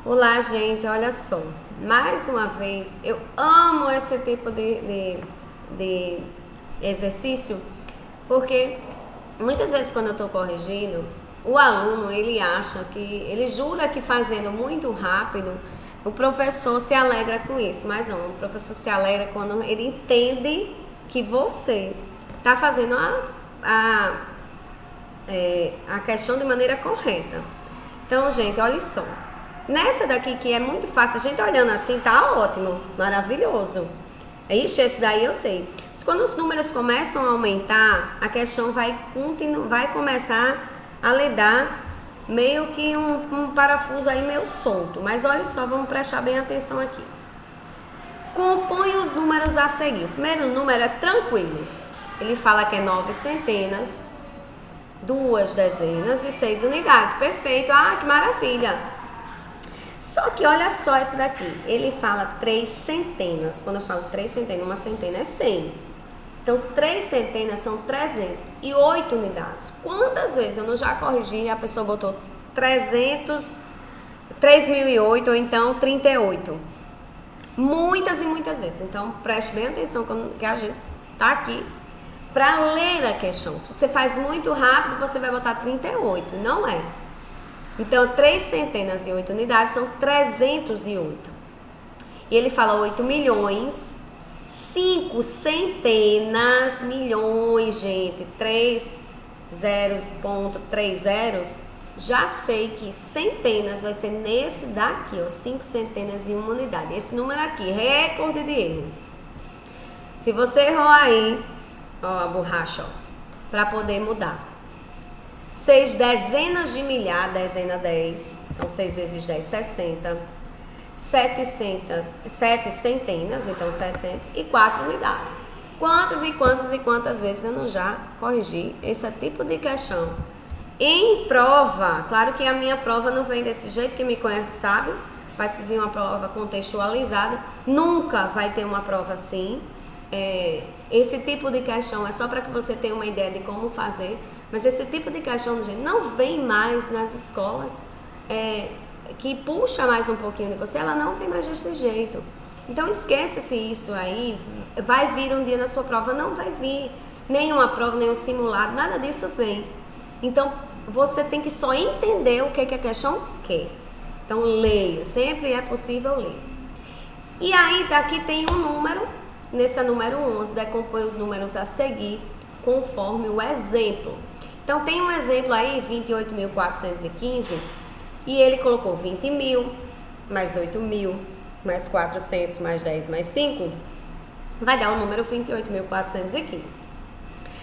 Olá, gente, olha só. Mais uma vez, eu amo esse tipo de exercício, porque muitas vezes quando eu estou corrigindo, o aluno, ele jura que fazendo muito rápido, o professor se alegra com isso, mas não, o professor se alegra quando ele entende que você está fazendo a questão de maneira correta. Então, gente, olha só. Nessa daqui que é muito fácil, a gente olhando assim, tá ótimo, maravilhoso. Ixi, esse daí eu sei. Mas quando os números começam a aumentar, a questão vai começar a lhe dar meio que um parafuso aí meio solto. Mas olha só, vamos prestar bem atenção aqui. Compõe os números a seguir. O primeiro número é tranquilo. Ele fala que é 9 centenas, 2 dezenas e 6 unidades. Perfeito. Ah, que maravilha. Só que olha só esse daqui, ele fala 3 centenas. Quando eu falo 3 centenas, uma centena é 100. Então, 3 centenas são 308 unidades. Quantas vezes eu não já corrigi e a pessoa botou 3.008 ou então 38? Muitas e muitas vezes. Então, preste bem atenção que a gente tá aqui para ler a questão. Se você faz muito rápido, você vai botar 38, não é? Então, 3 centenas e 8 unidades são 308. E ele fala 8 milhões, 5 centenas, milhões, gente. 3 zeros, ponto, 3 zeros. Já sei que centenas vai ser nesse daqui, ó, 5 centenas e 1 unidade. Esse número aqui, recorde de erro. Se você errou aí, ó, a borracha, ó, para poder mudar. 6 dezenas de milhar, dezena 10, então 6 vezes 10, 60. 7 centenas, então 700, e 4 unidades. Quantas vezes eu não já corrigi esse tipo de questão? Em prova, claro que a minha prova não vem desse jeito, quem me conhece sabe, vai se vir uma prova contextualizada, nunca vai ter uma prova assim. Esse tipo de questão é só para que você tenha uma ideia de como fazer. Mas esse tipo de questão, gente, não vem mais nas escolas que puxa mais um pouquinho de você, ela não vem mais desse jeito. Então esqueça-se isso aí, vai vir um dia na sua prova, não vai vir nenhuma prova, nenhum simulado, nada disso vem. Então você tem que só entender o que a questão quer. Então leia, sempre é possível ler. E aí daqui tem um número, nesse número 11, decompõe os números a seguir conforme o exemplo. Então tem um exemplo aí, 28.415, e ele colocou 20 mil, mais 8 mil, mais 400, mais 10, mais 5, vai dar o número 28.415.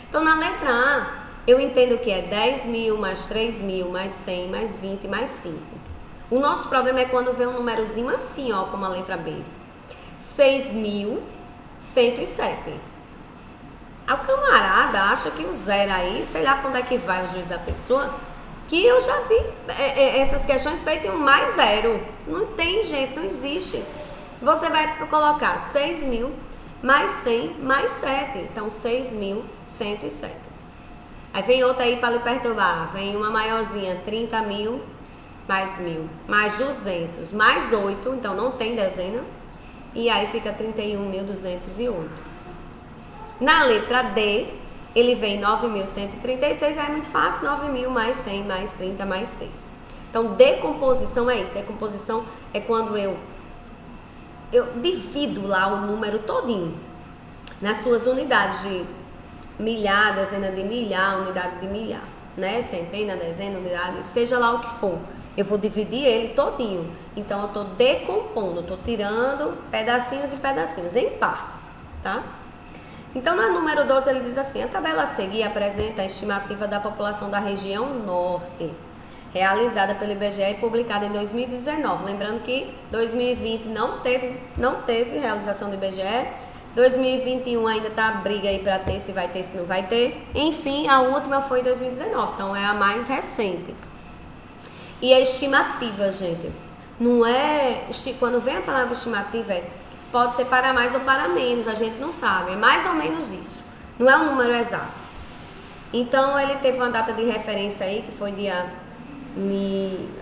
Então na letra A, eu entendo que é 10 mil, mais 3 mil, mais 100, mais 20, mais 5. O nosso problema é quando vem um númerozinho assim, ó, como a letra B. 6.107. O camarada acha que o zero aí, sei lá pra onde é que vai o juiz da pessoa, que eu já vi essas questões feitas em um mais zero. Não tem, gente, não existe. Você vai colocar 6 mil mais 100 mais 7. Então, 6.107. Aí vem outra aí para lhe perturbar. Vem uma maiorzinha, 30 mil mais 1.000, mais 200, mais 8. Então, não tem dezena. E aí fica 31.208. Na letra D, ele vem 9.136, aí é muito fácil, 9.000 mais 100, mais 30, mais 6. Então, decomposição é isso. Decomposição é quando eu divido lá o número todinho nas suas unidades de milhar, dezena de milhar, unidade de milhar, né? Centena, dezena, unidade, seja lá o que for. Eu vou dividir ele todinho. Então, eu estou decompondo, estou tirando pedacinhos e pedacinhos, em partes, tá? Então, no número 12, ele diz assim: a tabela a seguir apresenta a estimativa da população da região norte, realizada pelo IBGE e publicada em 2019. Lembrando que 2020 não teve realização do IBGE, 2021 ainda está a briga aí para ter, se vai ter, se não vai ter. Enfim, a última foi em 2019, então é a mais recente. E a estimativa, gente, não é... Quando vem a palavra estimativa, pode ser para mais ou para menos, a gente não sabe, é mais ou menos isso, não é um número exato. Então ele teve uma data de referência aí, que foi dia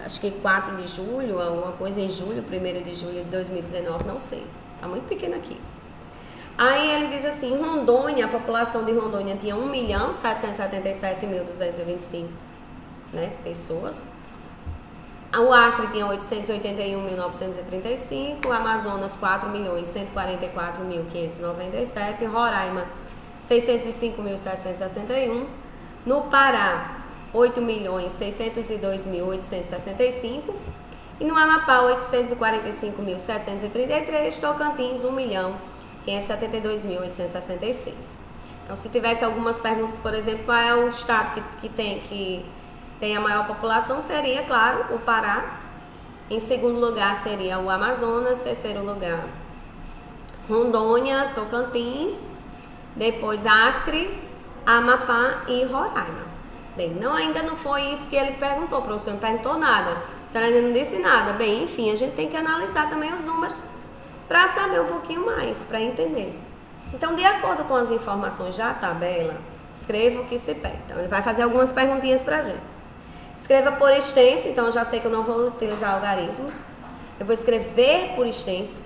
acho que 4 de julho, alguma coisa em julho, 1º de julho de 2019, não sei. Tá muito pequeno aqui. Aí ele diz assim, Rondônia, a população de Rondônia tinha 1.777.225, né, pessoas. O Acre tinha 881.935, o Amazonas 4.144.597, Roraima 605.761, no Pará 8.602.865 e no Amapá 845.733, Tocantins 1.572.866. Então, se tivesse algumas perguntas, por exemplo, qual é o estado que tem a maior população, seria, claro, o Pará. Em segundo lugar seria o Amazonas, terceiro lugar Rondônia, Tocantins, depois Acre, Amapá e Roraima. Bem, ainda não foi isso que ele perguntou, o professor não perguntou nada, você ainda não disse nada. Bem, enfim, a gente tem que analisar também os números para saber um pouquinho mais, para entender. Então, de acordo com as informações da tabela, escreva o que se pede. Então, ele vai fazer algumas perguntinhas para a gente. Escreva por extenso, então eu já sei que eu não vou utilizar algarismos. Eu vou escrever por extenso.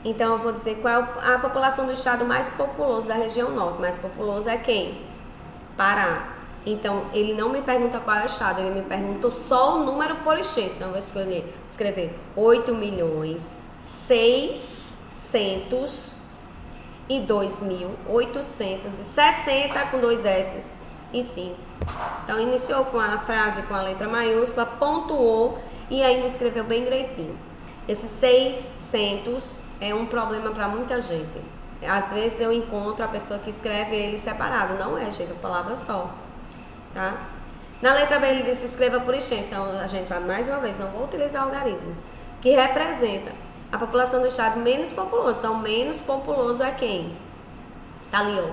Então eu vou dizer qual é a população do estado mais populoso da região norte. Mais populoso é quem? Pará. Então ele não me pergunta qual é o estado, ele me pergunta só o número por extenso. Então eu vou escrever 8.602.860 com 2 S e 5. Então iniciou com a frase com a letra maiúscula, pontuou e ainda escreveu bem direitinho. Esse 600 é um problema para muita gente. Às vezes eu encontro a pessoa que escreve ele separado. Não é, gente, uma palavra só. Tá? Na letra B ele disse escreva por extenso. Então a gente, mais uma vez, não vou utilizar algarismos. Que representa a população do estado menos populoso. Então menos populoso é quem? Tá ali, ó.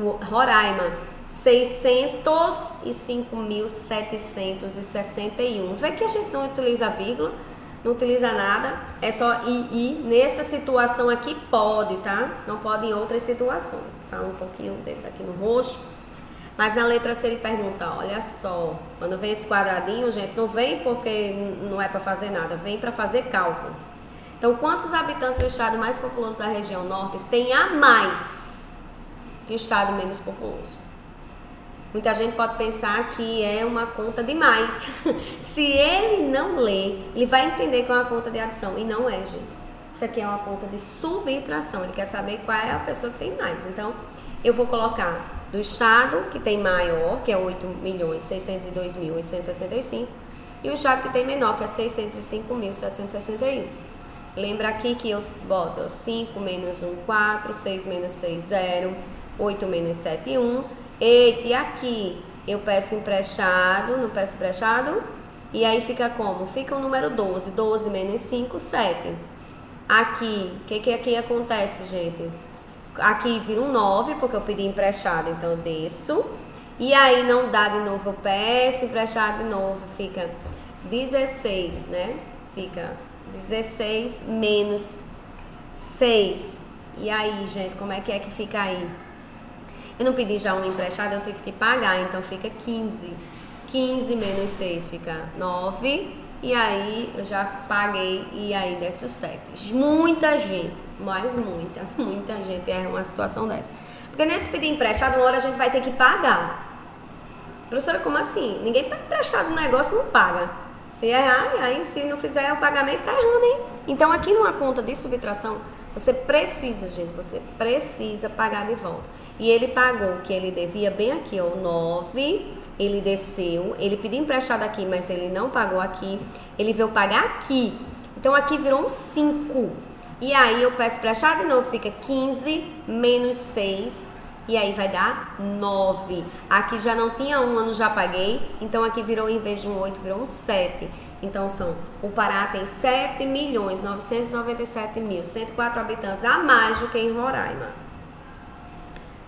O Roraima. 605.761. Vê que a gente não utiliza vírgula, não utiliza nada, é só i. Nessa situação aqui pode, tá? Não pode em outras situações. Passar um pouquinho o dedo aqui no rosto. Mas na letra C ele pergunta, olha só, quando vem esse quadradinho, gente, não vem porque não é para fazer nada, vem para fazer cálculo. Então, quantos habitantes do estado mais populoso da região norte tem a mais que o estado menos populoso? Muita gente pode pensar que é uma conta de mais. Se ele não ler, ele vai entender que é uma conta de adição. E não é, gente. Isso aqui é uma conta de subtração. Ele quer saber qual é a pessoa que tem mais. Então, eu vou colocar do estado que tem maior, que é 8.602.865, e o estado que tem menor, que é 605.761. Lembra aqui que eu boto 5 menos 1, 4, 6 menos 6, 0, 8 menos 7, 1. Eita, e aqui eu peço emprestado, não peço emprestado, e aí fica como? Fica o número 12, 12 menos 5, 7. Aqui, o que aqui acontece, gente? Aqui vira um 9, porque eu pedi emprestado, então eu desço, e aí não dá de novo, eu peço emprestado de novo, fica 16, né? Fica 16 menos 6, e aí, gente, como é que fica aí? Eu não pedi já um emprestado, eu tive que pagar, então fica 15. 15 menos 6 fica 9. E aí eu já paguei e aí desce o 7. Muita gente, mas muita gente é uma situação dessa. Porque nesse pedir emprestado, uma hora a gente vai ter que pagar. Professora, como assim? Ninguém pede emprestado no negócio e não paga. Se errar, aí se não fizer o pagamento, tá errando, hein? Então aqui numa conta de subtração, você precisa, gente, você precisa pagar de volta. E ele pagou o que ele devia bem aqui, ó, 9, ele desceu, ele pediu emprestado aqui, mas ele não pagou aqui, ele veio pagar aqui. Então aqui virou um 5. E aí eu peço emprestado de novo, fica 15 menos 6, e aí vai dar 9. Aqui já não tinha 1, eu já paguei, então aqui virou, em vez de um 8, virou um 7. Então o Pará tem 7.997.104 habitantes a mais do que em Roraima.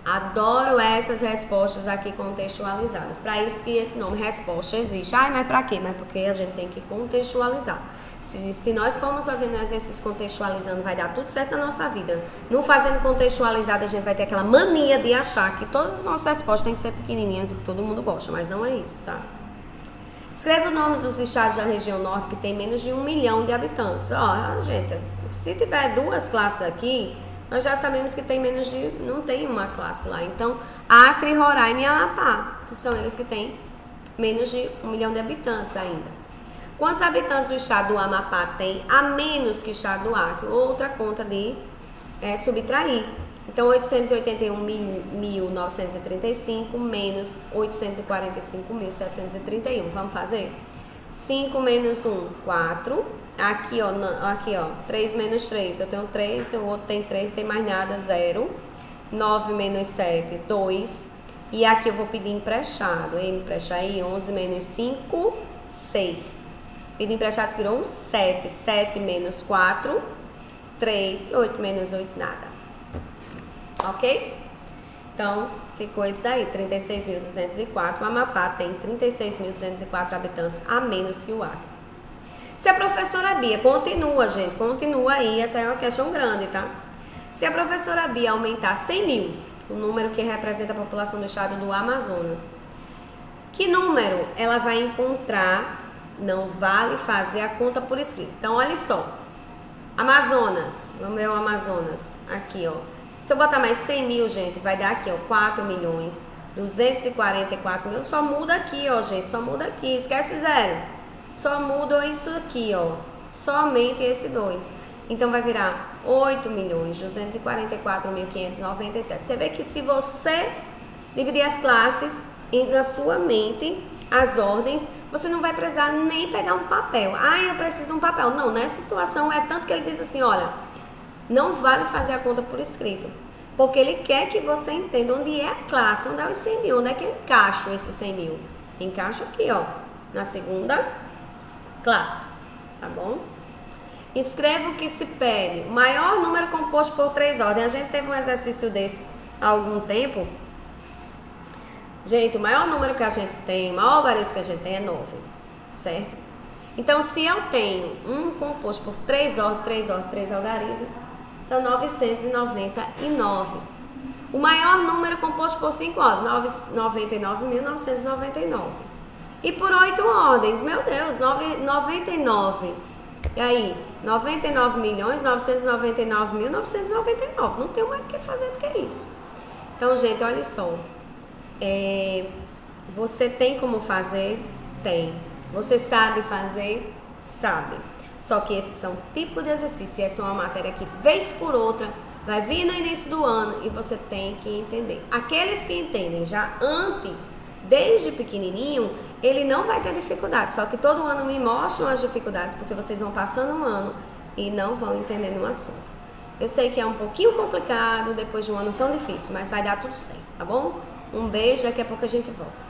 Adoro essas respostas aqui contextualizadas. Para isso que esse nome resposta existe. Mas para quê? Mas porque a gente tem que contextualizar. Se nós formos fazendo exercícios contextualizando, vai dar tudo certo na nossa vida. Não fazendo contextualizado, a gente vai ter aquela mania de achar que todas as nossas respostas têm que ser pequenininhas e que todo mundo gosta. Mas não é isso, tá? Escreva o nome dos estados da região norte que tem menos de 1 milhão de habitantes. Ó, gente, se tiver duas classes aqui, nós já sabemos que tem menos de... não tem uma classe lá. Então, Acre, Roraima e Amapá, que são eles que têm menos de 1 milhão de habitantes ainda. Quantos habitantes o estado do Amapá tem a menos que o estado do Acre? Outra conta de subtrair. Então, 881.935 menos 845.731. Vamos fazer? 5 menos 1, 4. Aqui, ó, 3 menos 3. Eu tenho 3, o outro tem 3, não tem mais nada, 0. 9 menos 7, 2. E aqui eu vou pedir emprestado. Me empresta aí, 11 menos 5, 6. Pedir emprestado virou um 7. 7 menos 4, 3. E 8 menos 8, nada. Ok? Então, ficou isso daí, 36.204. O Amapá tem 36.204 habitantes a menos que o Acre. Se a professora Bia, continua, gente, continua aí, essa é uma questão grande, tá? Se a professora Bia aumentar 100 mil, o número que representa a população do estado do Amazonas, que número ela vai encontrar? Não vale fazer a conta por escrito. Então, olha só. Amazonas, vamos ver o Amazonas, aqui, ó. Se eu botar mais 100 mil, gente, vai dar aqui, ó, 4.244.000. Só muda aqui, ó, gente, só muda aqui. Esquece zero. Só muda isso aqui, ó. Somente esse 2. Então, vai virar 8.244.597. Você vê que se você dividir as classes na sua mente, as ordens, você não vai precisar nem pegar um papel. Ah, eu preciso de um papel. Não, nessa situação é tanto que ele diz assim, olha... Não vale fazer a conta por escrito, porque ele quer que você entenda onde é a classe, onde é os 100 mil, onde é que eu encaixo esses 100 mil. Encaixo aqui, ó, na segunda classe, tá bom? Escreva o que se pede. O maior número composto por 3 ordens. A gente teve um exercício desse há algum tempo. Gente, o maior número que a gente tem, o maior algarismo que a gente tem é 9, certo? Então, se eu tenho um composto por 3 ordens, 3 algarismos, são 999. O maior número composto por 5 ordens, 99.999. E por 8 ordens, meu Deus, 99. E aí, 99.999.999. Não tenho mais o que fazer do que isso. Então, gente, olha só. Você tem como fazer? Tem. Você sabe fazer? Sabe. Só que esses são tipos de exercício. Essa é uma matéria que, vez por outra, vai vir no início do ano e você tem que entender. Aqueles que entendem já antes, desde pequenininho, ele não vai ter dificuldade. Só que todo ano me mostram as dificuldades, porque vocês vão passando um ano e não vão entendendo o assunto. Eu sei que é um pouquinho complicado depois de um ano tão difícil, mas vai dar tudo certo, tá bom? Um beijo, daqui a pouco a gente volta.